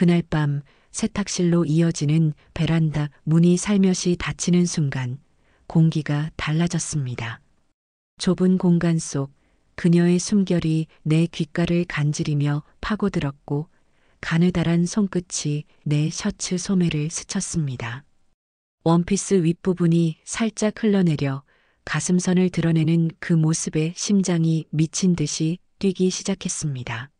그날 밤 세탁실로 이어지는 베란다 문이 살며시 닫히는 순간 공기가 달라졌습니다. 좁은 공간 속 그녀의 숨결이 내 귓가를 간지리며 파고들었고 가느다란 손끝이 내 셔츠 소매를 스쳤습니다. 원피스 윗부분이 살짝 흘러내려 가슴선을 드러내는 그 모습에 심장이 미친 듯이 뛰기 시작했습니다.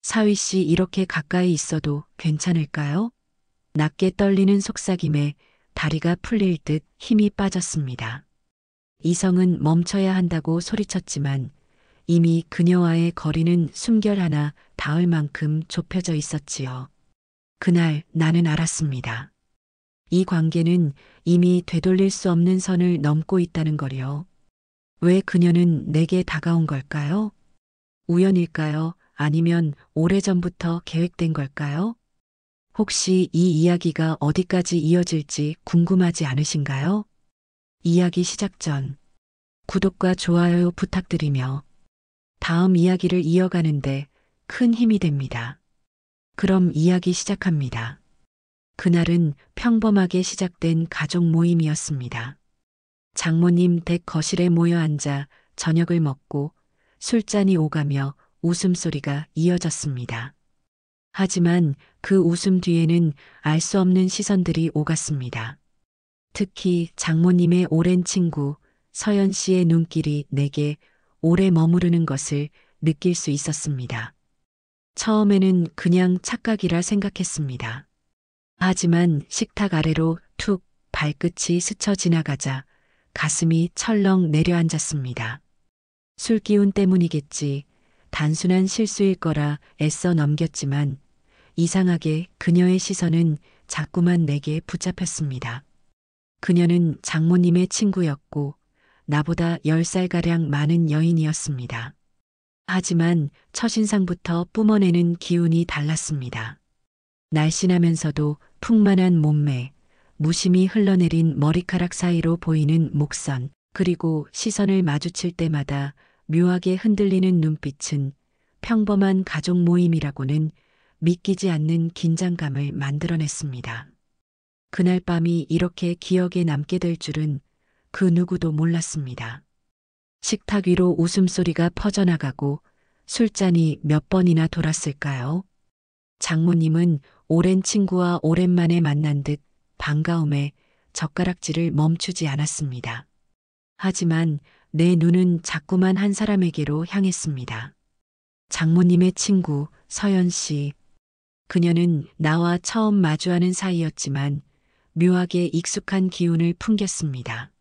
사위 씨 이렇게 가까이 있어도 괜찮을까요? 낮게 떨리는 속삭임에 다리가 풀릴 듯 힘이 빠졌습니다. 이성은 멈춰야 한다고 소리쳤지만 이미 그녀와의 거리는 숨결 하나 닿을 만큼 좁혀져 있었지요. 그날 나는 알았습니다. 이 관계는 이미 되돌릴 수 없는 선을 넘고 있다는 거요. 왜 그녀는 내게 다가온 걸까요? 우연일까요? 아니면 오래전부터 계획된 걸까요? 혹시 이 이야기가 어디까지 이어질지 궁금하지 않으신가요? 이야기 시작 전 구독과 좋아요 부탁드리며 다음 이야기를 이어가는데 큰 힘이 됩니다. 그럼 이야기 시작합니다. 그날은 평범하게 시작된 가족 모임이었습니다. 장모님 댁 거실에 모여 앉아 저녁을 먹고 술잔이 오가며 웃음소리가 이어졌습니다. 하지만 그 웃음 뒤에는 알 수 없는 시선들이 오갔습니다. 특히 장모님의 오랜 친구 서연 씨의 눈길이 내게 오래 머무르는 것을 느낄 수 있었습니다. 처음에는 그냥 착각이라 생각했습니다. 하지만 식탁 아래로 툭 발끝이 스쳐 지나가자 가슴이 철렁 내려앉았습니다. 술기운 때문이겠지. 단순한 실수일 거라 애써 넘겼지만 이상하게 그녀의 시선은 자꾸만 내게 붙잡혔습니다. 그녀는 장모님의 친구였고 나보다 10살가량 많은 여인이었습니다. 하지만 첫인상부터 뿜어내는 기운이 달랐습니다. 날씬하면서도 풍만한 몸매, 무심히 흘러내린 머리카락 사이로 보이는 목선, 그리고 시선을 마주칠 때마다 묘하게 흔들리는 눈빛은 평범한 가족 모임이라고는 믿기지 않는 긴장감을 만들어냈습니다. 그날 밤이 이렇게 기억에 남게 될 줄은 그 누구도 몰랐습니다. 식탁 위로 웃음소리가 퍼져나가고 술잔이 몇 번이나 돌았을까요? 장모님은 오랜 친구와 오랜만에 만난 듯 반가움에 젓가락질을 멈추지 않았습니다. 하지만 내 눈은 자꾸만 한 사람에게로 향했습니다. 장모님의 친구 서연 씨. 그녀는 나와 처음 마주하는 사이였지만 묘하게 익숙한 기운을 풍겼습니다.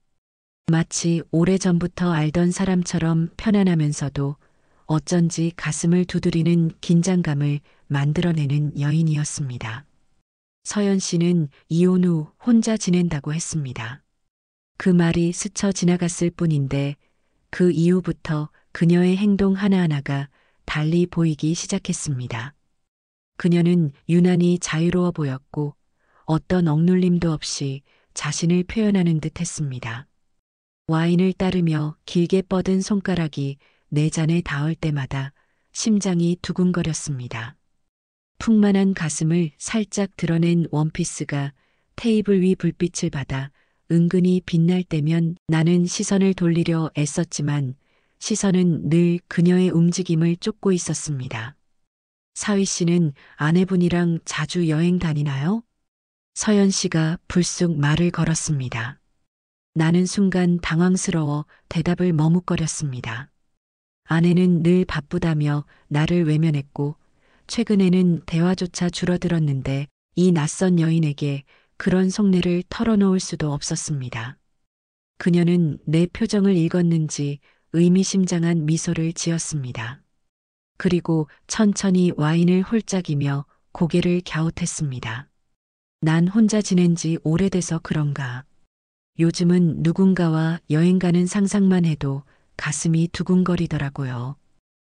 마치 오래전부터 알던 사람처럼 편안하면서도 어쩐지 가슴을 두드리는 긴장감을 만들어내는 여인이었습니다. 서연 씨는 이혼 후 혼자 지낸다고 했습니다. 그 말이 스쳐 지나갔을 뿐인데 그 이후부터 그녀의 행동 하나하나가 달리 보이기 시작했습니다. 그녀는 유난히 자유로워 보였고 어떤 억눌림도 없이 자신을 표현하는 듯 했습니다. 와인을 따르며 길게 뻗은 손가락이 내 잔에 닿을 때마다 심장이 두근거렸습니다. 풍만한 가슴을 살짝 드러낸 원피스가 테이블 위 불빛을 받아 은근히 빛날 때면 나는 시선을 돌리려 애썼지만 시선은 늘 그녀의 움직임을 쫓고 있었습니다. 사위 씨는 아내분이랑 자주 여행 다니나요? 서연 씨가 불쑥 말을 걸었습니다. 나는 순간 당황스러워 대답을 머뭇거렸습니다. 아내는 늘 바쁘다며 나를 외면했고 최근에는 대화조차 줄어들었는데 이 낯선 여인에게 그런 속내를 털어놓을 수도 없었습니다. 그녀는 내 표정을 읽었는지 의미심장한 미소를 지었습니다. 그리고 천천히 와인을 홀짝이며 고개를 갸웃했습니다. 난 혼자 지낸 지 오래돼서 그런가. 요즘은 누군가와 여행 가는 상상만 해도 가슴이 두근거리더라고요.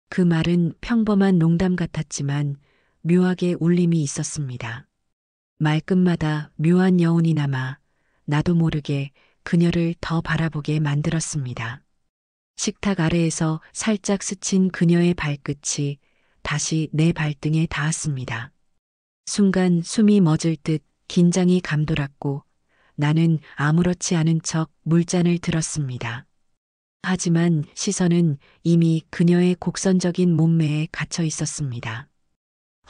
그 말은 평범한 농담 같았지만 묘하게 울림이 있었습니다. 말끝마다 묘한 여운이 남아 나도 모르게 그녀를 더 바라보게 만들었습니다. 식탁 아래에서 살짝 스친 그녀의 발끝이 다시 내 발등에 닿았습니다. 순간 숨이 멎을 듯 긴장이 감돌았고 나는 아무렇지 않은 척 물잔을 들었습니다. 하지만 시선은 이미 그녀의 곡선적인 몸매에 갇혀 있었습니다.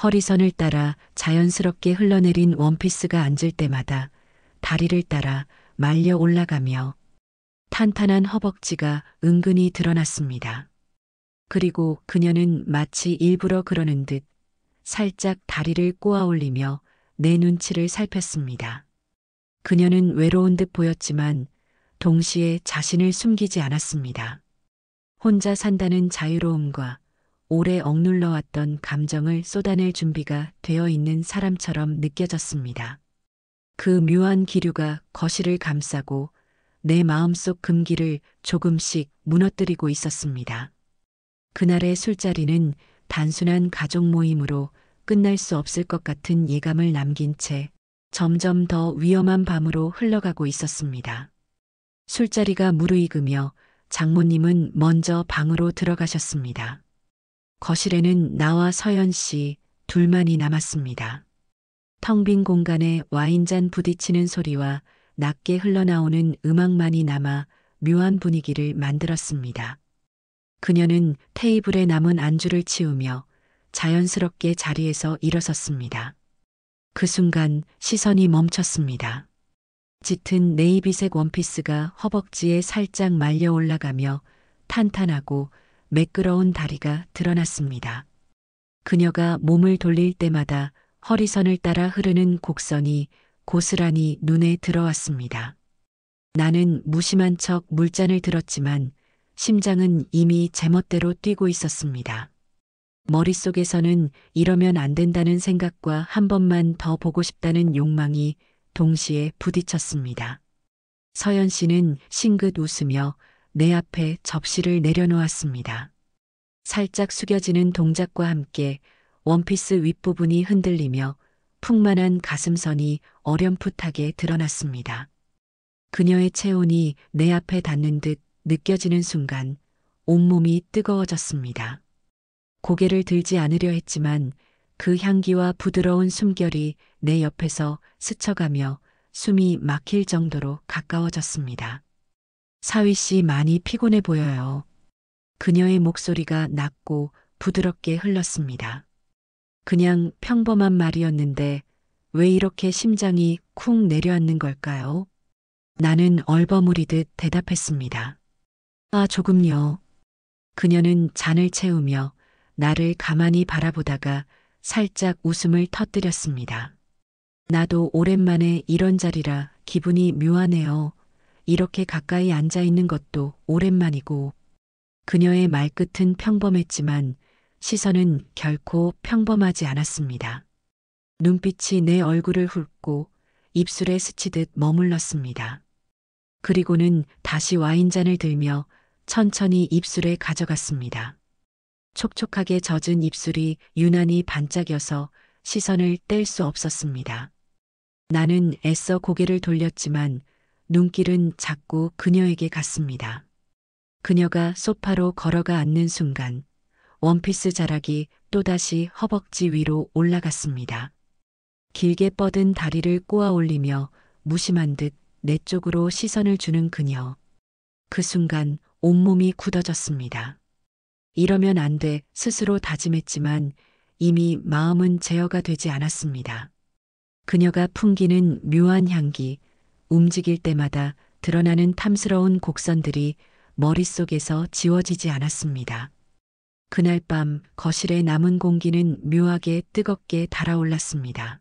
허리선을 따라 자연스럽게 흘러내린 원피스가 앉을 때마다 다리를 따라 말려 올라가며 탄탄한 허벅지가 은근히 드러났습니다. 그리고 그녀는 마치 일부러 그러는 듯 살짝 다리를 꼬아 올리며 내 눈치를 살폈습니다. 그녀는 외로운 듯 보였지만 동시에 자신을 숨기지 않았습니다. 혼자 산다는 자유로움과 오래 억눌러왔던 감정을 쏟아낼 준비가 되어 있는 사람처럼 느껴졌습니다. 그 묘한 기류가 거실을 감싸고 내 마음속 금기를 조금씩 무너뜨리고 있었습니다. 그날의 술자리는 단순한 가족 모임으로 끝날 수 없을 것 같은 예감을 남긴 채 점점 더 위험한 밤으로 흘러가고 있었습니다. 술자리가 무르익으며 장모님은 먼저 방으로 들어가셨습니다. 거실에는 나와 서연 씨 둘만이 남았습니다. 텅 빈 공간에 와인잔 부딪히는 소리와 낮게 흘러나오는 음악만이 남아 묘한 분위기를 만들었습니다. 그녀는 테이블에 남은 안주를 치우며 자연스럽게 자리에서 일어섰습니다. 그 순간 시선이 멈췄습니다. 짙은 네이비색 원피스가 허벅지에 살짝 말려 올라가며 탄탄하고 매끄러운 다리가 드러났습니다. 그녀가 몸을 돌릴 때마다 허리선을 따라 흐르는 곡선이 고스란히 눈에 들어왔습니다. 나는 무심한 척 물잔을 들었지만 심장은 이미 제멋대로 뛰고 있었습니다. 머릿속에서는 이러면 안 된다는 생각과 한 번만 더 보고 싶다는 욕망이 동시에 부딪혔습니다. 서연 씨는 싱긋 웃으며 내 앞에 접시를 내려놓았습니다. 살짝 숙여지는 동작과 함께 원피스 윗부분이 흔들리며 풍만한 가슴선이 어렴풋하게 드러났습니다. 그녀의 체온이 내 앞에 닿는 듯 느껴지는 순간 온몸이 뜨거워졌습니다. 고개를 들지 않으려 했지만 그 향기와 부드러운 숨결이 내 옆에서 스쳐가며 숨이 막힐 정도로 가까워졌습니다. 사위 씨 많이 피곤해 보여요. 그녀의 목소리가 낮고 부드럽게 흘렀습니다. 그냥 평범한 말이었는데 왜 이렇게 심장이 쿵 내려앉는 걸까요? 나는 얼버무리듯 대답했습니다. 아, 조금요. 그녀는 잔을 채우며 나를 가만히 바라보다가 살짝 웃음을 터뜨렸습니다. 나도 오랜만에 이런 자리라 기분이 묘하네요. 이렇게 가까이 앉아 있는 것도 오랜만이고. 그녀의 말끝은 평범했지만 시선은 결코 평범하지 않았습니다. 눈빛이 내 얼굴을 훑고 입술에 스치듯 머물렀습니다. 그리고는 다시 와인잔을 들며 천천히 입술에 가져갔습니다. 촉촉하게 젖은 입술이 유난히 반짝여서 시선을 뗄 수 없었습니다. 나는 애써 고개를 돌렸지만 눈길은 자꾸 그녀에게 갔습니다. 그녀가 소파로 걸어가 앉는 순간 원피스 자락이 또다시 허벅지 위로 올라갔습니다. 길게 뻗은 다리를 꼬아 올리며 무심한 듯 내 쪽으로 시선을 주는 그녀. 그 순간 온몸이 굳어졌습니다. 이러면 안 돼 스스로 다짐했지만 이미 마음은 제어가 되지 않았습니다. 그녀가 풍기는 묘한 향기, 움직일 때마다 드러나는 탐스러운 곡선들이 머릿속에서 지워지지 않았습니다. 그날 밤 거실의 남은 공기는 묘하게 뜨겁게 달아올랐습니다.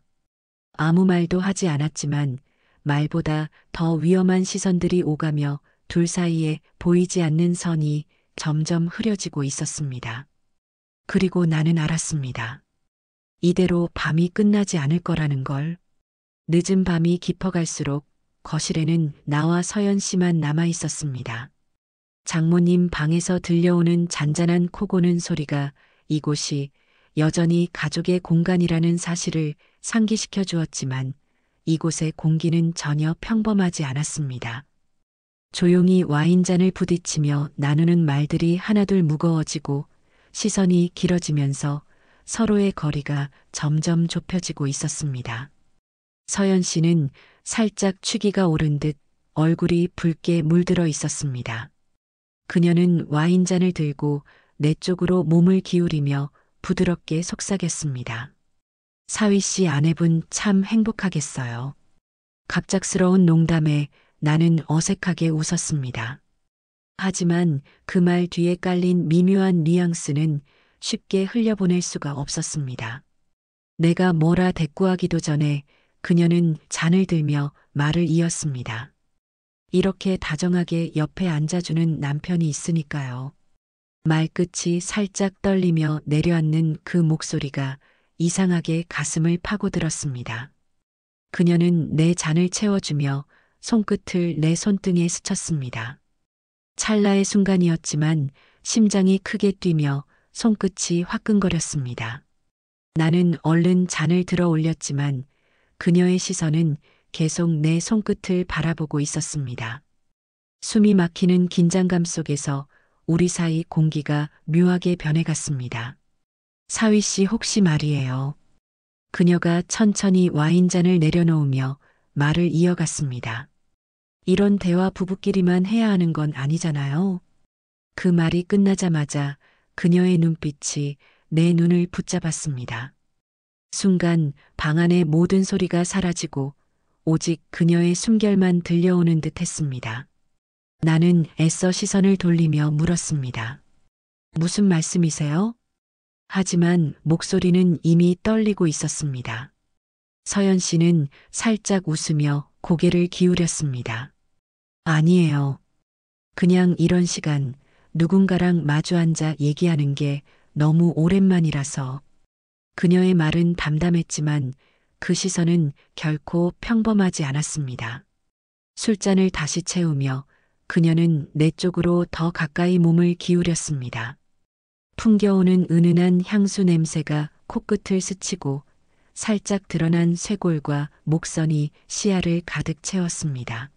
아무 말도 하지 않았지만 말보다 더 위험한 시선들이 오가며 둘 사이에 보이지 않는 선이 점점 흐려지고 있었습니다. 그리고 나는 알았습니다. 이대로 밤이 끝나지 않을 거라는 걸. 늦은 밤이 깊어갈수록 거실에는 나와 서연 씨만 남아 있었습니다. 장모님 방에서 들려오는 잔잔한 코 고는 소리가 이곳이 여전히 가족의 공간이라는 사실을 상기시켜 주었지만 이곳의 공기는 전혀 평범하지 않았습니다. 조용히 와인잔을 부딪히며 나누는 말들이 하나둘 무거워지고 시선이 길어지면서 서로의 거리가 점점 좁혀지고 있었습니다. 서연 씨는 살짝 취기가 오른 듯 얼굴이 붉게 물들어 있었습니다. 그녀는 와인잔을 들고 내 쪽으로 몸을 기울이며 부드럽게 속삭였습니다. 사위 씨 아내분 참 행복하겠어요. 갑작스러운 농담에 나는 어색하게 웃었습니다. 하지만 그 말 뒤에 깔린 미묘한 뉘앙스는 쉽게 흘려보낼 수가 없었습니다. 내가 뭐라 대꾸하기도 전에 그녀는 잔을 들며 말을 이었습니다. 이렇게 다정하게 옆에 앉아주는 남편이 있으니까요. 말끝이 살짝 떨리며 내려앉는 그 목소리가 이상하게 가슴을 파고들었습니다. 그녀는 내 잔을 채워주며 손끝을 내 손등에 스쳤습니다. 찰나의 순간이었지만 심장이 크게 뛰며 손끝이 화끈거렸습니다. 나는 얼른 잔을 들어 올렸지만 그녀의 시선은 계속 내 손끝을 바라보고 있었습니다. 숨이 막히는 긴장감 속에서 우리 사이 공기가 묘하게 변해갔습니다. 사위 씨 혹시 말이에요. 그녀가 천천히 와인잔을 내려놓으며 말을 이어갔습니다. 이런 대화 부부끼리만 해야 하는 건 아니잖아요. 그 말이 끝나자마자 그녀의 눈빛이 내 눈을 붙잡았습니다. 순간 방 안의 모든 소리가 사라지고 오직 그녀의 숨결만 들려오는 듯 했습니다. 나는 애써 시선을 돌리며 물었습니다. 무슨 말씀이세요? 하지만 목소리는 이미 떨리고 있었습니다. 서연 씨는 살짝 웃으며 고개를 기울였습니다. 아니에요. 그냥 이런 시간 누군가랑 마주 앉아 얘기하는 게 너무 오랜만이라서. 그녀의 말은 담담했지만 그 시선은 결코 평범하지 않았습니다. 술잔을 다시 채우며 그녀는 내 쪽으로 더 가까이 몸을 기울였습니다. 풍겨오는 은은한 향수 냄새가 코끝을 스치고 살짝 드러난 쇄골과 목선이 시야를 가득 채웠습니다.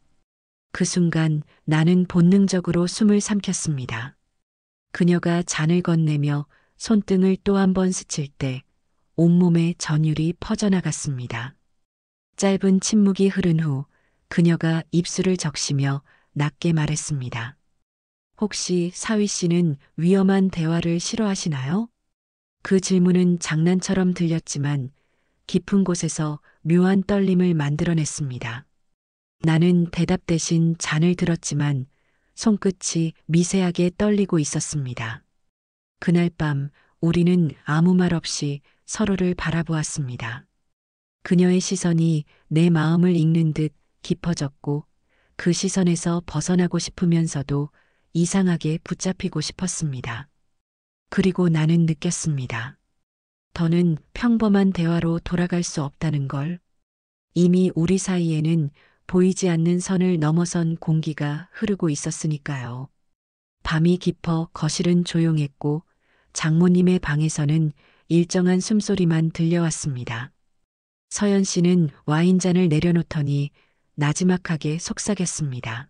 그 순간 나는 본능적으로 숨을 삼켰습니다. 그녀가 잔을 건네며 손등을 또 한 번 스칠 때 온몸에 전율이 퍼져나갔습니다. 짧은 침묵이 흐른 후 그녀가 입술을 적시며 낮게 말했습니다. 혹시 사위 씨는 위험한 대화를 싫어하시나요? 그 질문은 장난처럼 들렸지만 깊은 곳에서 묘한 떨림을 만들어냈습니다. 나는 대답 대신 잔을 들었지만 손끝이 미세하게 떨리고 있었습니다. 그날 밤 우리는 아무 말 없이 서로를 바라보았습니다. 그녀의 시선이 내 마음을 읽는 듯 깊어졌고 그 시선에서 벗어나고 싶으면서도 이상하게 붙잡히고 싶었습니다. 그리고 나는 느꼈습니다. 더는 평범한 대화로 돌아갈 수 없다는 걸. 이미 우리 사이에는 보이지 않는 선을 넘어선 공기가 흐르고 있었으니까요. 밤이 깊어 거실은 조용했고 장모님의 방에서는 일정한 숨소리만 들려왔습니다. 서연 씨는 와인잔을 내려놓더니 나지막하게 속삭였습니다.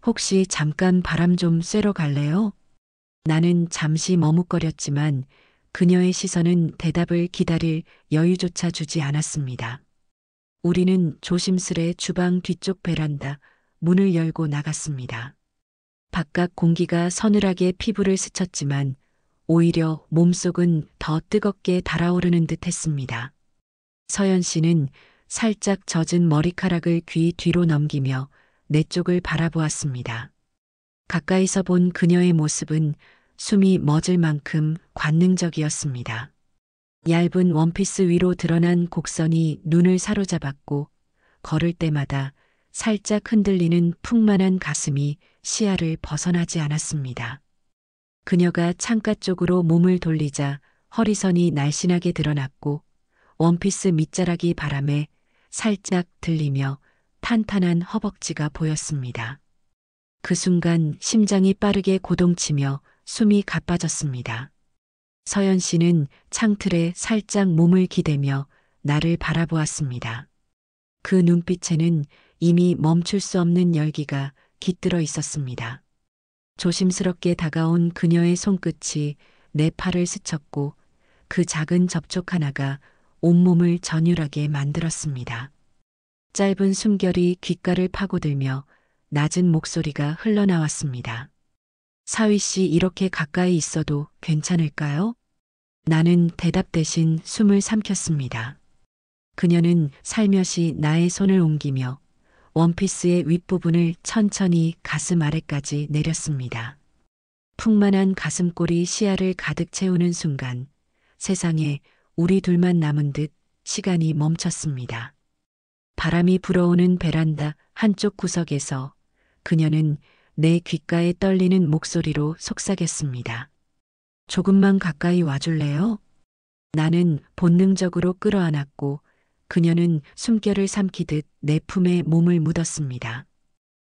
혹시 잠깐 바람 좀 쐬러 갈래요? 나는 잠시 머뭇거렸지만 그녀의 시선은 대답을 기다릴 여유조차 주지 않았습니다. 우리는 조심스레 주방 뒤쪽 베란다 문을 열고 나갔습니다. 바깥 공기가 서늘하게 피부를 스쳤지만 오히려 몸속은 더 뜨겁게 달아오르는 듯 했습니다. 서연 씨는 살짝 젖은 머리카락을 귀 뒤로 넘기며 내 쪽을 바라보았습니다. 가까이서 본 그녀의 모습은 숨이 멎을 만큼 관능적이었습니다. 얇은 원피스 위로 드러난 곡선이 눈을 사로잡았고 걸을 때마다 살짝 흔들리는 풍만한 가슴이 시야를 벗어나지 않았습니다. 그녀가 창가 쪽으로 몸을 돌리자 허리선이 날씬하게 드러났고 원피스 밑자락이 바람에 살짝 들리며 탄탄한 허벅지가 보였습니다. 그 순간 심장이 빠르게 고동치며 숨이 가빠졌습니다. 서연 씨는 창틀에 살짝 몸을 기대며 나를 바라보았습니다. 그 눈빛에는 이미 멈출 수 없는 열기가 깃들어 있었습니다. 조심스럽게 다가온 그녀의 손끝이 내 팔을 스쳤고 그 작은 접촉 하나가 온몸을 전율하게 만들었습니다. 짧은 숨결이 귓가를 파고들며 낮은 목소리가 흘러나왔습니다. 사위 씨 이렇게 가까이 있어도 괜찮을까요? 나는 대답 대신 숨을 삼켰습니다. 그녀는 살며시 나의 손을 옮기며 원피스의 윗부분을 천천히 가슴 아래까지 내렸습니다. 풍만한 가슴골이 시야를 가득 채우는 순간 세상에 우리 둘만 남은 듯 시간이 멈췄습니다. 바람이 불어오는 베란다 한쪽 구석에서 그녀는 내 귓가에 떨리는 목소리로 속삭였습니다. 조금만 가까이 와줄래요? 나는 본능적으로 끌어안았고 그녀는 숨결을 삼키듯 내 품에 몸을 묻었습니다.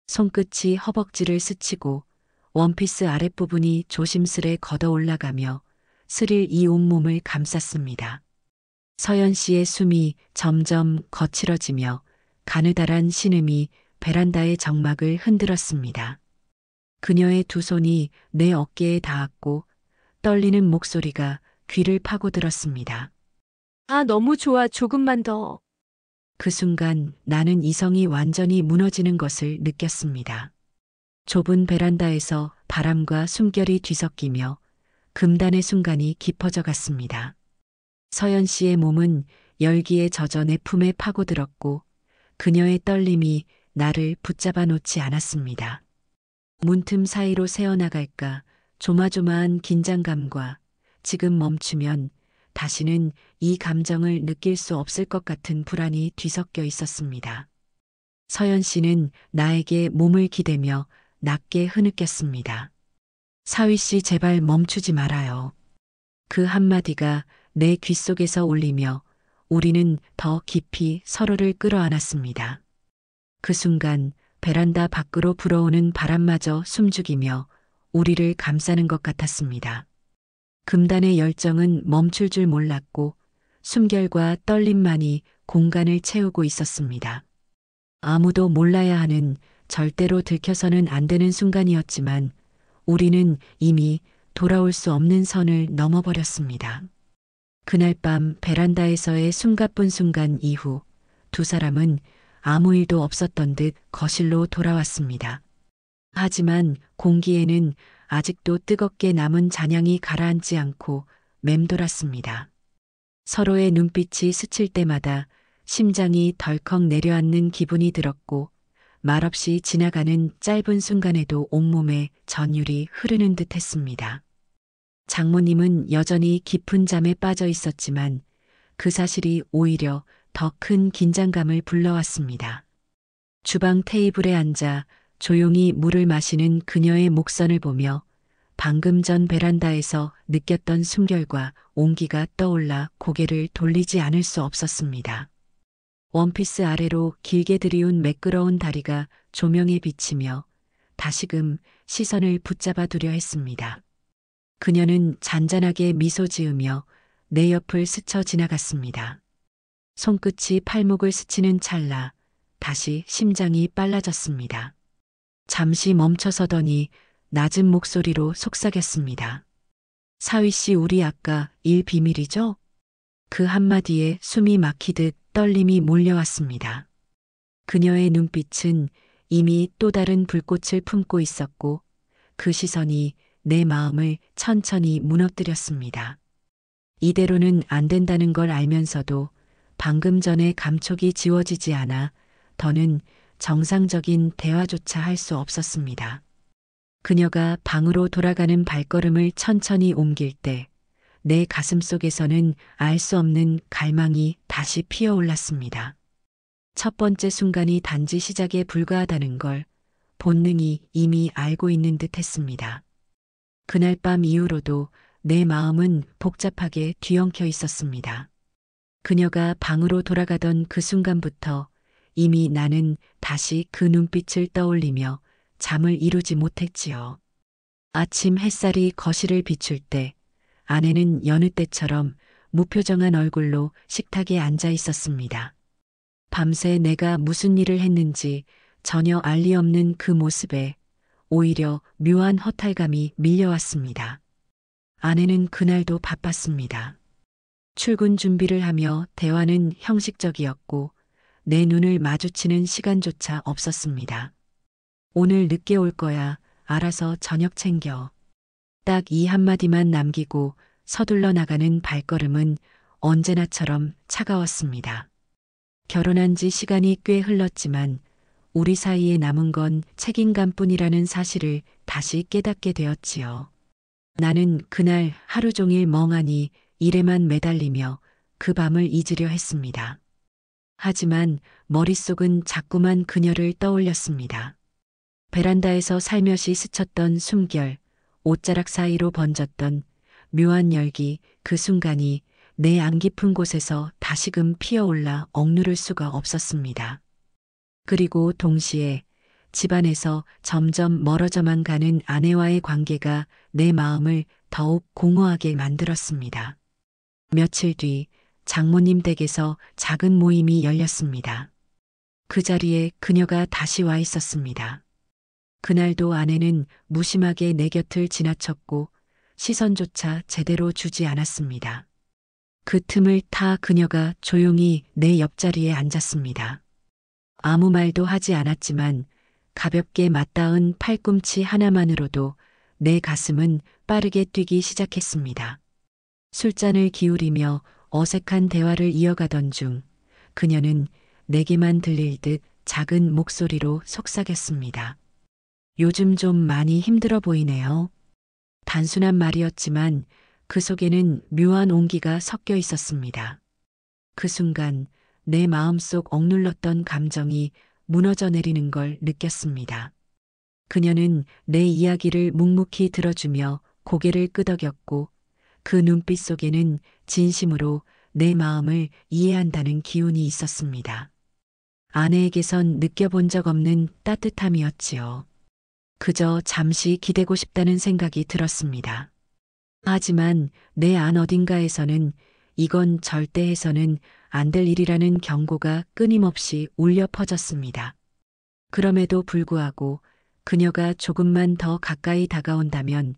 손끝이 허벅지를 스치고 원피스 아랫부분이 조심스레 걷어 올라가며 스릴 이 온몸을 감쌌습니다. 서연 씨의 숨이 점점 거칠어지며 가느다란 신음이 베란다의 정막을 흔들었습니다. 그녀의 두 손이 내 어깨에 닿았고 떨리는 목소리가 귀를 파고들었습니다. 아, 너무 좋아. 조금만 더. 그 순간 나는 이성이 완전히 무너지는 것을 느꼈습니다. 좁은 베란다에서 바람과 숨결이 뒤섞이며 금단의 순간이 깊어져 갔습니다. 서연 씨의 몸은 열기에 젖어 내 품에 파고들었고 그녀의 떨림이 나를 붙잡아 놓지 않았습니다. 문틈 사이로 새어나갈까 조마조마한 긴장감과 지금 멈추면 다시는 이 감정을 느낄 수 없을 것 같은 불안이 뒤섞여 있었습니다. 서연 씨는 나에게 몸을 기대며 낮게 흐느꼈습니다. 사위 씨 제발 멈추지 말아요. 그 한마디가 내 귓속에서 울리며 우리는 더 깊이 서로를 끌어안았습니다. 그 순간 베란다 밖으로 불어오는 바람마저 숨죽이며 우리를 감싸는 것 같았습니다. 금단의 열정은 멈출 줄 몰랐고 숨결과 떨림만이 공간을 채우고 있었습니다. 아무도 몰라야 하는 절대로 들켜서는 안 되는 순간이었지만 우리는 이미 돌아올 수 없는 선을 넘어버렸습니다. 그날 밤 베란다에서의 숨가쁜 순간 이후 두 사람은 아무 일도 없었던 듯 거실로 돌아왔습니다. 하지만 공기에는 아직도 뜨겁게 남은 잔향이 가라앉지 않고 맴돌았습니다. 서로의 눈빛이 스칠 때마다 심장이 덜컥 내려앉는 기분이 들었고 말없이 지나가는 짧은 순간에도 온몸에 전율이 흐르는 듯 했습니다. 장모님은 여전히 깊은 잠에 빠져 있었지만 그 사실이 오히려 더 큰 긴장감을 불러왔습니다. 주방 테이블에 앉아 조용히 물을 마시는 그녀의 목선을 보며 방금 전 베란다에서 느꼈던 숨결과 온기가 떠올라 고개를 돌리지 않을 수 없었습니다. 원피스 아래로 길게 들이운 매끄러운 다리가 조명에 비치며 다시금 시선을 붙잡아 두려 했습니다. 그녀는 잔잔하게 미소 지으며 내 옆을 스쳐 지나갔습니다. 손끝이 팔목을 스치는 찰나 다시 심장이 빨라졌습니다. 잠시 멈춰서더니 낮은 목소리로 속삭였습니다. 사위 씨 우리 아까 일 비밀이죠? 그 한마디에 숨이 막히듯 떨림이 몰려왔습니다. 그녀의 눈빛은 이미 또 다른 불꽃을 품고 있었고 그 시선이 내 마음을 천천히 무너뜨렸습니다. 이대로는 안 된다는 걸 알면서도 방금 전의 감촉이 지워지지 않아 더는 정상적인 대화조차 할 수 없었습니다. 그녀가 방으로 돌아가는 발걸음을 천천히 옮길 때 내 가슴 속에서는 알 수 없는 갈망이 다시 피어올랐습니다. 첫 번째 순간이 단지 시작에 불과하다는 걸 본능이 이미 알고 있는 듯 했습니다. 그날 밤 이후로도 내 마음은 복잡하게 뒤엉켜 있었습니다. 그녀가 방으로 돌아가던 그 순간부터 이미 나는 다시 그 눈빛을 떠올리며 잠을 이루지 못했지요. 아침 햇살이 거실을 비출 때 아내는 여느 때처럼 무표정한 얼굴로 식탁에 앉아 있었습니다. 밤새 내가 무슨 일을 했는지 전혀 알 리 없는 그 모습에 오히려 묘한 허탈감이 밀려왔습니다. 아내는 그날도 바빴습니다. 출근 준비를 하며 대화는 형식적이었고 내 눈을 마주치는 시간조차 없었습니다. 오늘 늦게 올 거야. 알아서 저녁 챙겨. 딱 이 한마디만 남기고 서둘러 나가는 발걸음은 언제나처럼 차가웠습니다. 결혼한 지 시간이 꽤 흘렀지만 우리 사이에 남은 건 책임감뿐이라는 사실을 다시 깨닫게 되었지요. 나는 그날 하루 종일 멍하니 일에만 매달리며 그 밤을 잊으려 했습니다. 하지만 머릿속은 자꾸만 그녀를 떠올렸습니다. 베란다에서 살며시 스쳤던 숨결, 옷자락 사이로 번졌던 묘한 열기, 그 순간이 내 안 깊은 곳에서 다시금 피어올라 억누를 수가 없었습니다. 그리고 동시에 집안에서 점점 멀어져만 가는 아내와의 관계가 내 마음을 더욱 공허하게 만들었습니다. 며칠 뒤 장모님 댁에서 작은 모임이 열렸습니다. 그 자리에 그녀가 다시 와 있었습니다. 그날도 아내는 무심하게 내 곁을 지나쳤고 시선조차 제대로 주지 않았습니다. 그 틈을 타 그녀가 조용히 내 옆자리에 앉았습니다. 아무 말도 하지 않았지만 가볍게 맞닿은 팔꿈치 하나만으로도 내 가슴은 빠르게 뛰기 시작했습니다. 술잔을 기울이며 어색한 대화를 이어가던 중 그녀는 내게만 들릴 듯 작은 목소리로 속삭였습니다. 요즘 좀 많이 힘들어 보이네요. 단순한 말이었지만 그 속에는 묘한 온기가 섞여 있었습니다. 그 순간 내 마음속 억눌렀던 감정이 무너져 내리는 걸 느꼈습니다. 그녀는 내 이야기를 묵묵히 들어주며 고개를 끄덕였고 그 눈빛 속에는 진심으로 내 마음을 이해한다는 기운이 있었습니다. 아내에게선 느껴본 적 없는 따뜻함이었지요. 그저 잠시 기대고 싶다는 생각이 들었습니다. 하지만 내 안 어딘가에서는 이건 절대 해서는 안 될 일이라는 경고가 끊임없이 울려 퍼졌습니다. 그럼에도 불구하고 그녀가 조금만 더 가까이 다가온다면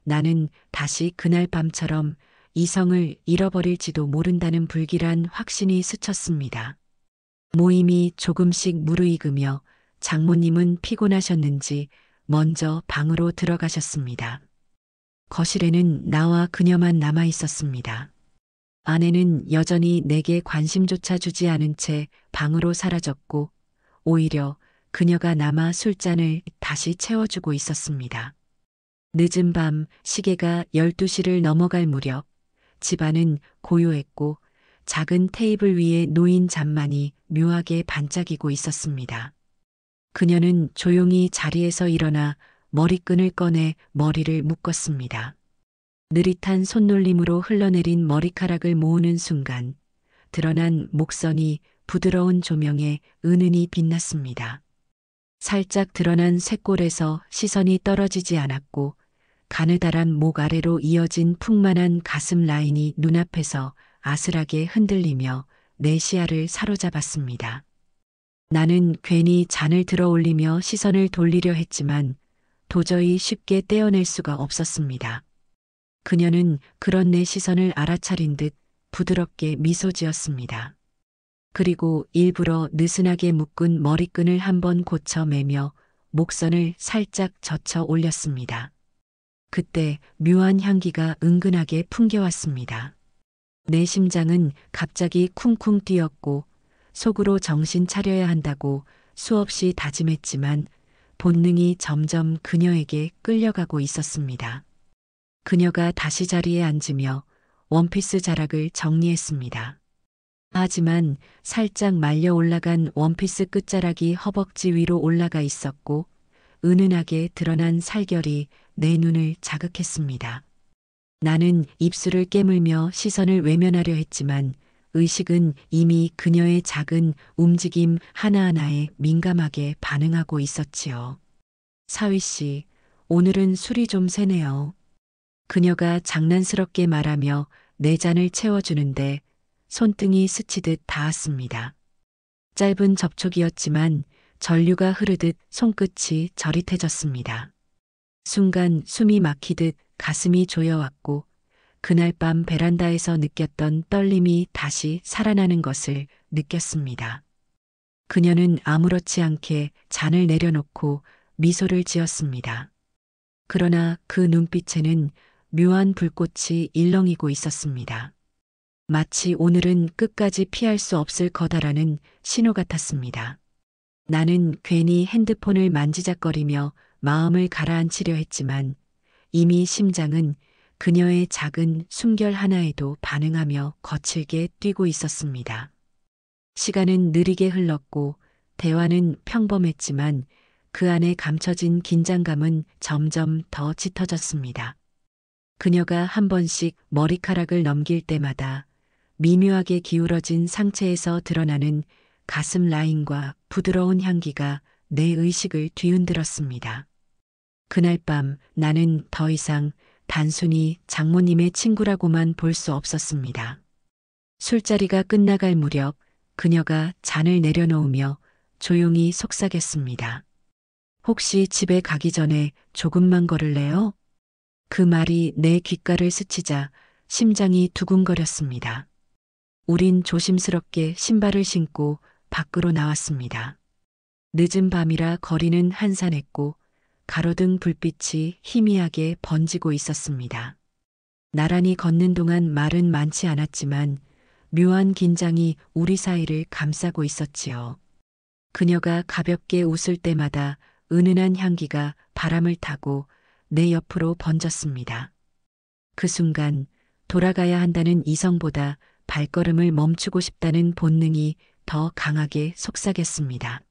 나는 다시 그날 밤처럼 이성을 잃어버릴지도 모른다는 불길한 확신이 스쳤습니다. 모임이 조금씩 무르익으며 장모님은 피곤하셨는지 먼저 방으로 들어가셨습니다. 거실에는 나와 그녀만 남아 있었습니다. 아내는 여전히 내게 관심조차 주지 않은 채 방으로 사라졌고 오히려 그녀가 남아 술잔을 다시 채워주고 있었습니다. 늦은 밤 시계가 12시를 넘어갈 무렵 집안은 고요했고 작은 테이블 위에 놓인 잔만이 묘하게 반짝이고 있었습니다. 그녀는 조용히 자리에서 일어나 머리끈을 꺼내 머리를 묶었습니다. 느릿한 손놀림으로 흘러내린 머리카락을 모으는 순간 드러난 목선이 부드러운 조명에 은은히 빛났습니다. 살짝 드러난 쇄골에서 시선이 떨어지지 않았고 가느다란 목 아래로 이어진 풍만한 가슴 라인이 눈앞에서 아슬하게 흔들리며 내 시야를 사로잡았습니다. 나는 괜히 잔을 들어 올리며 시선을 돌리려 했지만 도저히 쉽게 떼어낼 수가 없었습니다. 그녀는 그런 내 시선을 알아차린 듯 부드럽게 미소 지었습니다. 그리고 일부러 느슨하게 묶은 머리끈을 한번 고쳐 매며 목선을 살짝 젖혀 올렸습니다. 그때 묘한 향기가 은근하게 풍겨왔습니다. 내 심장은 갑자기 쿵쿵 뛰었고 속으로 정신 차려야 한다고 수없이 다짐했지만 본능이 점점 그녀에게 끌려가고 있었습니다. 그녀가 다시 자리에 앉으며 원피스 자락을 정리했습니다. 하지만 살짝 말려 올라간 원피스 끝자락이 허벅지 위로 올라가 있었고 은은하게 드러난 살결이 내 눈을 자극했습니다. 나는 입술을 깨물며 시선을 외면하려 했지만 의식은 이미 그녀의 작은 움직임 하나하나에 민감하게 반응하고 있었지요. 사위 씨, 오늘은 술이 좀 세네요. 그녀가 장난스럽게 말하며 내 잔을 채워주는데 손등이 스치듯 닿았습니다. 짧은 접촉이었지만 전류가 흐르듯 손끝이 저릿해졌습니다. 순간 숨이 막히듯 가슴이 조여왔고 그날 밤 베란다에서 느꼈던 떨림이 다시 살아나는 것을 느꼈습니다. 그녀는 아무렇지 않게 잔을 내려놓고 미소를 지었습니다. 그러나 그 눈빛에는 묘한 불꽃이 일렁이고 있었습니다. 마치 오늘은 끝까지 피할 수 없을 거다라는 신호 같았습니다. 나는 괜히 핸드폰을 만지작거리며 마음을 가라앉히려 했지만 이미 심장은 그녀의 작은 숨결 하나에도 반응하며 거칠게 뛰고 있었습니다. 시간은 느리게 흘렀고 대화는 평범했지만 그 안에 감춰진 긴장감은 점점 더 짙어졌습니다. 그녀가 한 번씩 머리카락을 넘길 때마다 미묘하게 기울어진 상체에서 드러나는 가슴 라인과 부드러운 향기가 내 의식을 뒤흔들었습니다. 그날 밤 나는 더 이상 단순히 장모님의 친구라고만 볼 수 없었습니다. 술자리가 끝나갈 무렵 그녀가 잔을 내려놓으며 조용히 속삭였습니다. 혹시 집에 가기 전에 조금만 걸을래요? 그 말이 내 귓가를 스치자 심장이 두근거렸습니다. 우린 조심스럽게 신발을 신고 밖으로 나왔습니다. 늦은 밤이라 거리는 한산했고 가로등 불빛이 희미하게 번지고 있었습니다. 나란히 걷는 동안 말은 많지 않았지만 묘한 긴장이 우리 사이를 감싸고 있었지요. 그녀가 가볍게 웃을 때마다 은은한 향기가 바람을 타고 내 옆으로 번졌습니다. 그 순간 돌아가야 한다는 이성보다 발걸음을 멈추고 싶다는 본능이 더 강하게 속삭였습니다.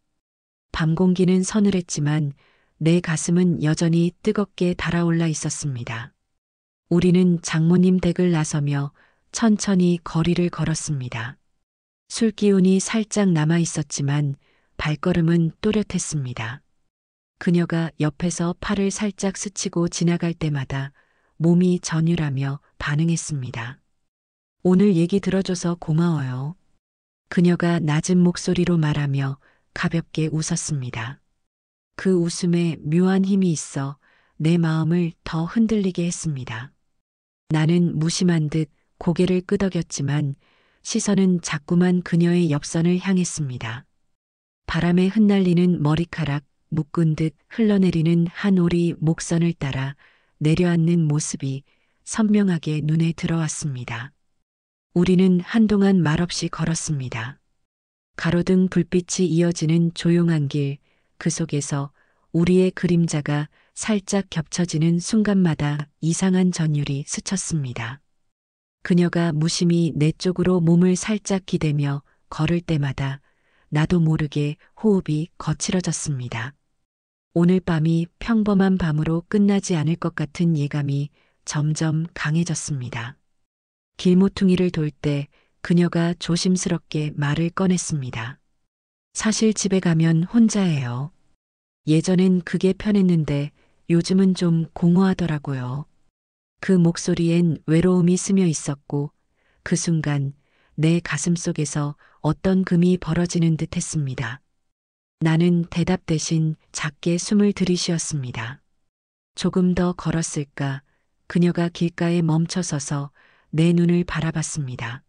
밤 공기는 서늘했지만 내 가슴은 여전히 뜨겁게 달아올라 있었습니다. 우리는 장모님 댁을 나서며 천천히 거리를 걸었습니다. 술 기운이 살짝 남아 있었지만 발걸음은 또렷했습니다. 그녀가 옆에서 팔을 살짝 스치고 지나갈 때마다 몸이 전율하며 반응했습니다. 오늘 얘기 들어줘서 고마워요. 그녀가 낮은 목소리로 말하며 가볍게 웃었습니다. 그 웃음에 묘한 힘이 있어 내 마음을 더 흔들리게 했습니다. 나는 무심한 듯 고개를 끄덕였지만 시선은 자꾸만 그녀의 옆선을 향했습니다. 바람에 흩날리는 머리카락, 묶은 듯 흘러내리는 한 오리 목선을 따라 내려앉는 모습이 선명하게 눈에 들어왔습니다. 우리는 한동안 말없이 걸었습니다. 가로등 불빛이 이어지는 조용한 길, 그 속에서 우리의 그림자가 살짝 겹쳐지는 순간마다 이상한 전율이 스쳤습니다. 그녀가 무심히 내 쪽으로 몸을 살짝 기대며 걸을 때마다 나도 모르게 호흡이 거칠어졌습니다. 오늘 밤이 평범한 밤으로 끝나지 않을 것 같은 예감이 점점 강해졌습니다. 길모퉁이를 돌 때 그녀가 조심스럽게 말을 꺼냈습니다. 사실 집에 가면 혼자예요. 예전엔 그게 편했는데 요즘은 좀 공허하더라고요. 그 목소리엔 외로움이 스며 있었고 그 순간 내 가슴 속에서 어떤 금이 벌어지는 듯 했습니다. 나는 대답 대신 작게 숨을 들이쉬었습니다. 조금 더 걸었을까 그녀가 길가에 멈춰서서 내 눈을 바라봤습니다.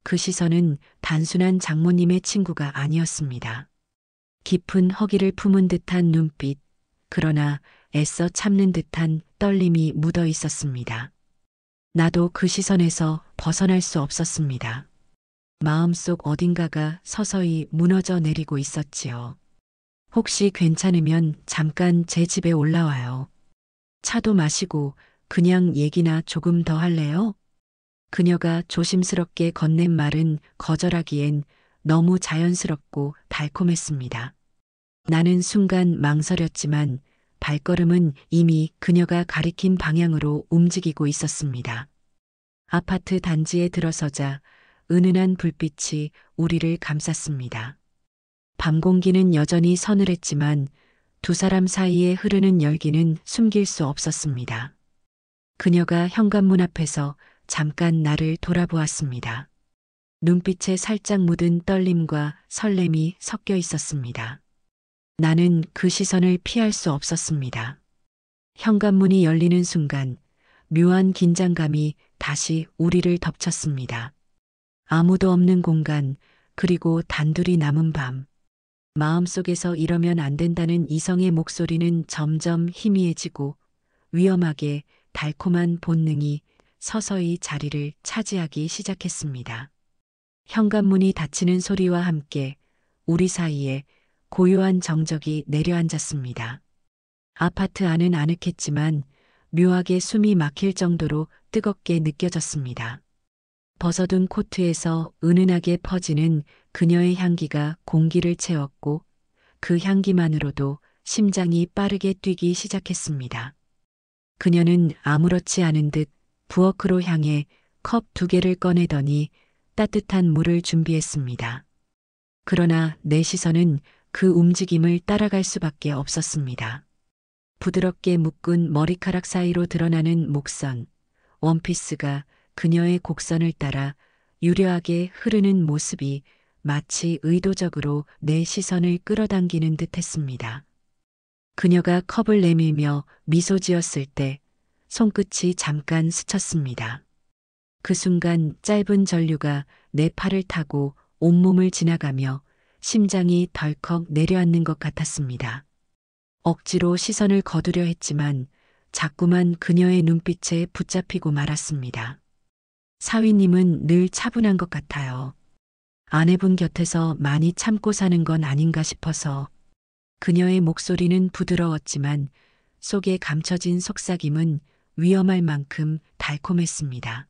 그 시선은 단순한 장모님의 친구가 아니었습니다. 깊은 허기를 품은 듯한 눈빛, 그러나 애써 참는 듯한 떨림이 묻어 있었습니다. 나도 그 시선에서 벗어날 수 없었습니다. 마음속 어딘가가 서서히 무너져 내리고 있었지요. 혹시 괜찮으면 잠깐 제 집에 올라와요. 차도 마시고 그냥 얘기나 조금 더 할래요? 그녀가 조심스럽게 건넨 말은 거절하기엔 너무 자연스럽고 달콤했습니다. 나는 순간 망설였지만 발걸음은 이미 그녀가 가리킨 방향으로 움직이고 있었습니다. 아파트 단지에 들어서자 은은한 불빛이 우리를 감쌌습니다. 밤 공기는 여전히 서늘했지만 두 사람 사이에 흐르는 열기는 숨길 수 없었습니다. 그녀가 현관문 앞에서 잠깐 나를 돌아보았습니다. 눈빛에 살짝 묻은 떨림과 설렘이 섞여 있었습니다. 나는 그 시선을 피할 수 없었습니다. 현관문이 열리는 순간 묘한 긴장감이 다시 우리를 덮쳤습니다. 아무도 없는 공간, 그리고 단둘이 남은 밤. 마음속에서 이러면 안 된다는 이성의 목소리는 점점 희미해지고 위험하게 달콤한 본능이 서서히 자리를 차지하기 시작했습니다. 현관문이 닫히는 소리와 함께 우리 사이에 고요한 정적이 내려앉았습니다. 아파트 안은 아늑했지만 묘하게 숨이 막힐 정도로 뜨겁게 느껴졌습니다. 벗어둔 코트에서 은은하게 퍼지는 그녀의 향기가 공기를 채웠고 그 향기만으로도 심장이 빠르게 뛰기 시작했습니다. 그녀는 아무렇지 않은 듯 부엌으로 향해 컵 2개를 꺼내더니 따뜻한 물을 준비했습니다. 그러나 내 시선은 그 움직임을 따라갈 수밖에 없었습니다. 부드럽게 묶은 머리카락 사이로 드러나는 목선, 원피스가 그녀의 곡선을 따라 유려하게 흐르는 모습이 마치 의도적으로 내 시선을 끌어당기는 듯 했습니다. 그녀가 컵을 내밀며 미소 지었을 때 손끝이 잠깐 스쳤습니다. 그 순간 짧은 전류가 내 팔을 타고 온몸을 지나가며 심장이 덜컥 내려앉는 것 같았습니다. 억지로 시선을 거두려 했지만 자꾸만 그녀의 눈빛에 붙잡히고 말았습니다. 사위님은 늘 차분한 것 같아요. 아내분 곁에서 많이 참고 사는 건 아닌가 싶어서. 그녀의 목소리는 부드러웠지만 속에 감춰진 속삭임은 위험할 만큼 달콤했습니다.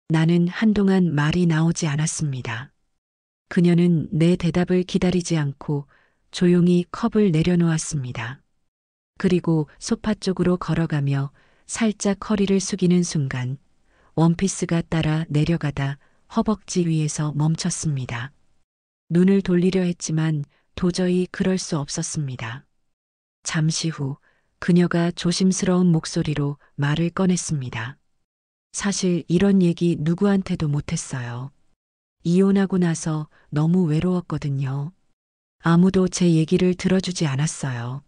나는 한동안 말이 나오지 않았습니다. 그녀는 내 대답을 기다리지 않고 조용히 컵을 내려놓았습니다. 그리고 소파 쪽으로 걸어가며 살짝 허리를 숙이는 순간 원피스가 따라 내려가다 허벅지 위에서 멈췄습니다. 눈을 돌리려 했지만 도저히 그럴 수 없었습니다. 잠시 후 그녀가 조심스러운 목소리로 말을 꺼냈습니다. 사실 이런 얘기 누구한테도 못했어요. 이혼하고 나서 너무 외로웠거든요. 아무도 제 얘기를 들어주지 않았어요.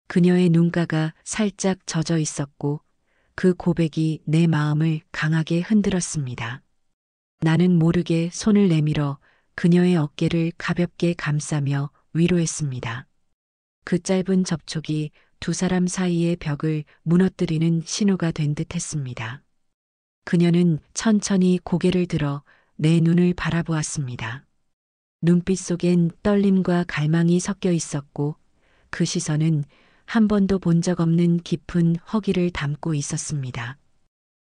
그녀의 눈가가 살짝 젖어 있었고 그 고백이 내 마음을 강하게 흔들었습니다. 나는 모르게 손을 내밀어 그녀의 어깨를 가볍게 감싸며 위로했습니다. 그 짧은 접촉이 두 사람 사이의 벽을 무너뜨리는 신호가 된 듯 했습니다. 그녀는 천천히 고개를 들어 내 눈을 바라보았습니다. 눈빛 속엔 떨림과 갈망이 섞여 있었고 그 시선은 한 번도 본 적 없는 깊은 허기를 담고 있었습니다.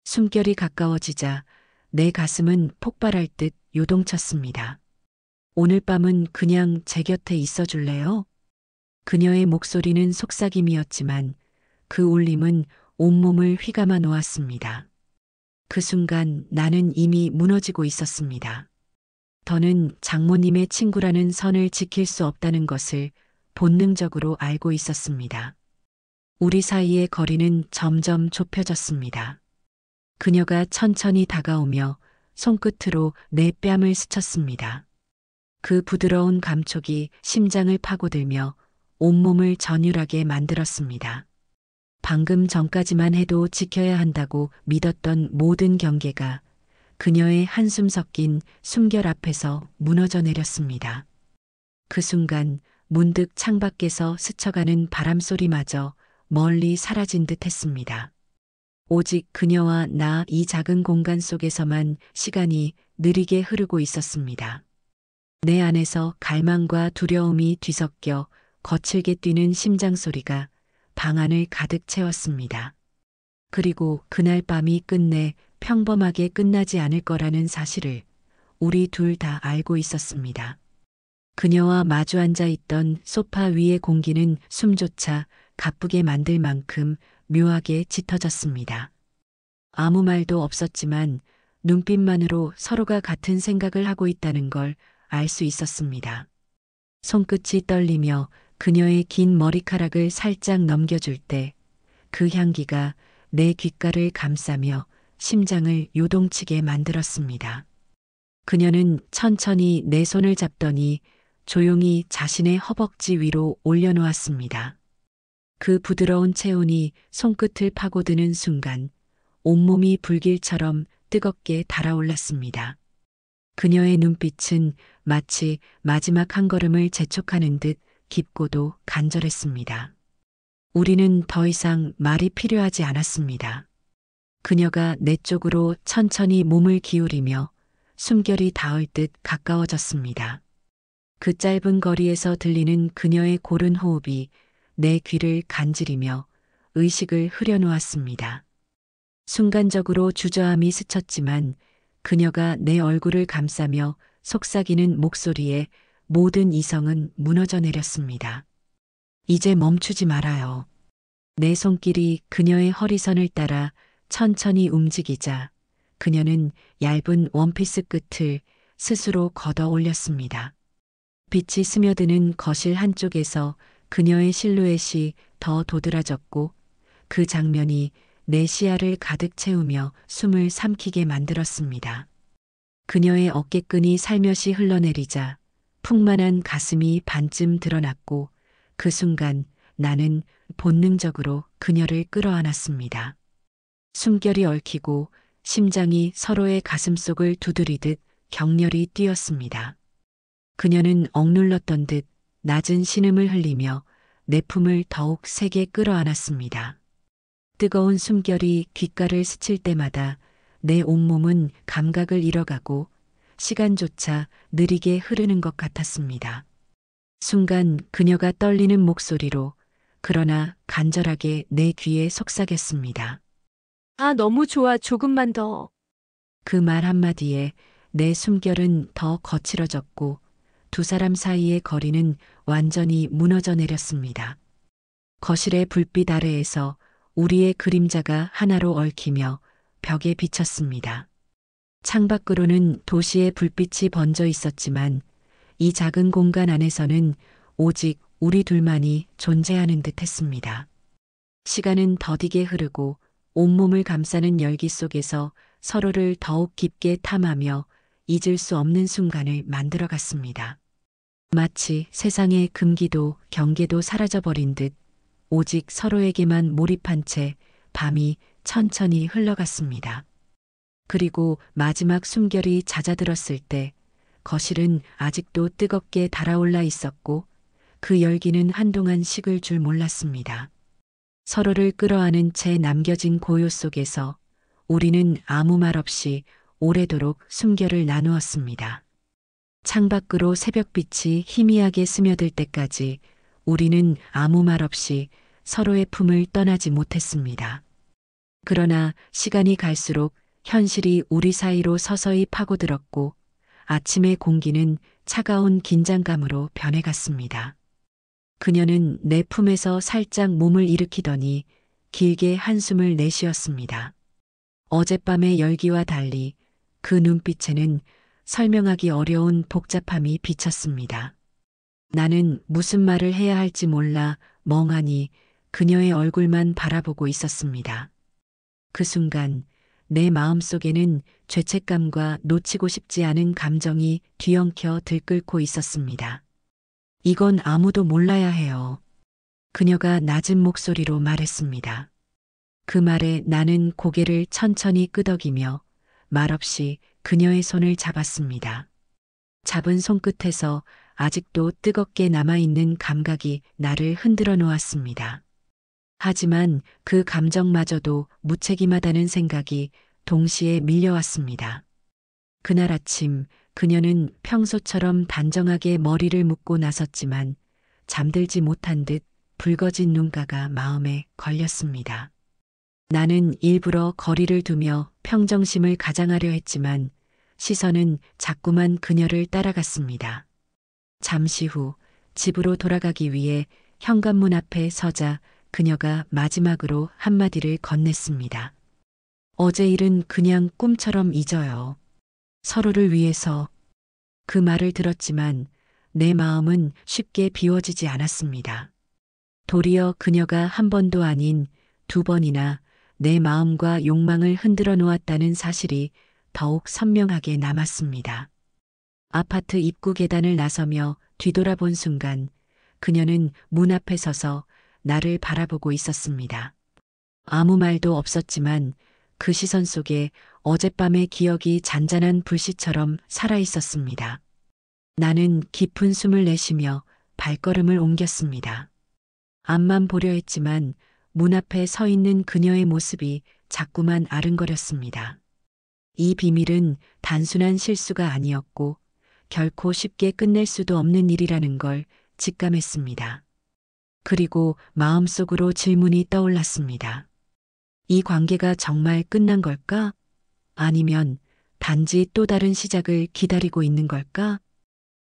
숨결이 가까워지자 내 가슴은 폭발할 듯 요동쳤습니다. 오늘 밤은 그냥 제 곁에 있어 줄래요? 그녀의 목소리는 속삭임이었지만 그 울림은 온몸을 휘감아 놓았습니다. 그 순간 나는 이미 무너지고 있었습니다. 더는 장모님의 친구라는 선을 지킬 수 없다는 것을 본능적으로 알고 있었습니다. 우리 사이의 거리는 점점 좁혀졌습니다. 그녀가 천천히 다가오며 손끝으로 내 뺨을 스쳤습니다. 그 부드러운 감촉이 심장을 파고들며 온몸을 전율하게 만들었습니다. 방금 전까지만 해도 지켜야 한다고 믿었던 모든 경계가 그녀의 한숨 섞인 숨결 앞에서 무너져 내렸습니다. 그 순간 문득 창밖에서 스쳐가는 바람소리마저 멀리 사라진 듯 했습니다. 오직 그녀와 나 이 작은 공간 속에서만 시간이 느리게 흐르고 있었습니다. 내 안에서 갈망과 두려움이 뒤섞여 거칠게 뛰는 심장 소리가 방 안을 가득 채웠습니다. 그리고 그날 밤이 끝내 평범하게 끝나지 않을 거라는 사실을 우리 둘 다 알고 있었습니다. 그녀와 마주 앉아 있던 소파 위의 공기는 숨조차 가쁘게 만들 만큼 묘하게 짙어졌습니다. 아무 말도 없었지만 눈빛만으로 서로가 같은 생각을 하고 있다는 걸 알 수 있었습니다. 손끝이 떨리며 그녀의 긴 머리카락을 살짝 넘겨줄 때 그 향기가 내 귓가를 감싸며 심장을 요동치게 만들었습니다. 그녀는 천천히 내 손을 잡더니 조용히 자신의 허벅지 위로 올려놓았습니다. 그 부드러운 체온이 손끝을 파고드는 순간 온몸이 불길처럼 뜨겁게 달아올랐습니다. 그녀의 눈빛은 마치 마지막 한 걸음을 재촉하는 듯 깊고도 간절했습니다. 우리는 더 이상 말이 필요하지 않았습니다. 그녀가 내 쪽으로 천천히 몸을 기울이며 숨결이 닿을 듯 가까워졌습니다. 그 짧은 거리에서 들리는 그녀의 고른 호흡이 내 귀를 간지리며 의식을 흐려놓았습니다. 순간적으로 주저함이 스쳤지만 그녀가 내 얼굴을 감싸며 속삭이는 목소리에 모든 이성은 무너져 내렸습니다. 이제 멈추지 말아요. 내 손길이 그녀의 허리선을 따라 천천히 움직이자 그녀는 얇은 원피스 끝을 스스로 걷어 올렸습니다. 빛이 스며드는 거실 한쪽에서 그녀의 실루엣이 더 도드라졌고 그 장면이 내 시야를 가득 채우며 숨을 삼키게 만들었습니다. 그녀의 어깨끈이 살며시 흘러내리자 풍만한 가슴이 반쯤 드러났고 그 순간 나는 본능적으로 그녀를 끌어안았습니다. 숨결이 얽히고 심장이 서로의 가슴속을 두드리듯 격렬히 뛰었습니다. 그녀는 억눌렀던 듯 낮은 신음을 흘리며 내 품을 더욱 세게 끌어안았습니다. 뜨거운 숨결이 귓가를 스칠 때마다 내 온몸은 감각을 잃어가고 시간조차 느리게 흐르는 것 같았습니다. 순간 그녀가 떨리는 목소리로 그러나 간절하게 내 귀에 속삭였습니다. 아, 너무 좋아. 조금만 더. 그 말 한마디에 내 숨결은 더 거칠어졌고 두 사람 사이의 거리는 완전히 무너져 내렸습니다. 거실의 불빛 아래에서 우리의 그림자가 하나로 얽히며 벽에 비쳤습니다. 창밖으로는 도시의 불빛이 번져 있었지만 이 작은 공간 안에서는 오직 우리 둘만이 존재하는 듯 했습니다. 시간은 더디게 흐르고 온몸을 감싸는 열기 속에서 서로를 더욱 깊게 탐하며 잊을 수 없는 순간을 만들어갔습니다. 마치 세상의 금기도 경계도 사라져버린 듯 오직 서로에게만 몰입한 채 밤이 천천히 흘러갔습니다. 그리고 마지막 숨결이 잦아들었을 때 거실은 아직도 뜨겁게 달아올라 있었고 그 열기는 한동안 식을 줄 몰랐습니다. 서로를 끌어안은 채 남겨진 고요 속에서 우리는 아무 말 없이 오래도록 숨결을 나누었습니다. 창밖으로 새벽빛이 희미하게 스며들 때까지 우리는 아무 말 없이 서로의 품을 떠나지 못했습니다. 그러나 시간이 갈수록 현실이 우리 사이로 서서히 파고들었고 아침의 공기는 차가운 긴장감으로 변해갔습니다. 그녀는 내 품에서 살짝 몸을 일으키더니 길게 한숨을 내쉬었습니다. 어젯밤의 열기와 달리 그 눈빛에는 설명하기 어려운 복잡함이 비쳤습니다. 나는 무슨 말을 해야 할지 몰라 멍하니 그녀의 얼굴만 바라보고 있었습니다. 그 순간 내 마음속에는 죄책감과 놓치고 싶지 않은 감정이 뒤엉켜 들끓고 있었습니다. 이건 아무도 몰라야 해요. 그녀가 낮은 목소리로 말했습니다. 그 말에 나는 고개를 천천히 끄덕이며 말없이 그녀의 손을 잡았습니다. 잡은 손끝에서 아직도 뜨겁게 남아있는 감각이 나를 흔들어 놓았습니다. 하지만 그 감정마저도 무책임하다는 생각이 동시에 밀려왔습니다. 그날 아침 그녀는 평소처럼 단정하게 머리를 묶고 나섰지만 잠들지 못한 듯 붉어진 눈가가 마음에 걸렸습니다. 나는 일부러 거리를 두며 평정심을 가장하려 했지만 시선은 자꾸만 그녀를 따라갔습니다. 잠시 후 집으로 돌아가기 위해 현관문 앞에 서자 그녀가 마지막으로 한마디를 건넸습니다. 어제 일은 그냥 꿈처럼 잊어요. 서로를 위해서. 그 말을 들었지만 내 마음은 쉽게 비워지지 않았습니다. 도리어 그녀가 한 번도 아닌 두 번이나 내 마음과 욕망을 흔들어 놓았다는 사실이 더욱 선명하게 남았습니다. 아파트 입구 계단을 나서며 뒤돌아본 순간 그녀는 문 앞에 서서 나를 바라보고 있었습니다. 아무 말도 없었지만 그 시선 속에 어젯밤의 기억이 잔잔한 불씨처럼 살아 있었습니다. 나는 깊은 숨을 내쉬며 발걸음을 옮겼습니다. 앞만 보려 했지만 문 앞에 서 있는 그녀의 모습이 자꾸만 아른거렸습니다. 이 비밀은 단순한 실수가 아니었고 결코 쉽게 끝낼 수도 없는 일이라는 걸 직감했습니다. 그리고 마음속으로 질문이 떠올랐습니다. 이 관계가 정말 끝난 걸까? 아니면 단지 또 다른 시작을 기다리고 있는 걸까?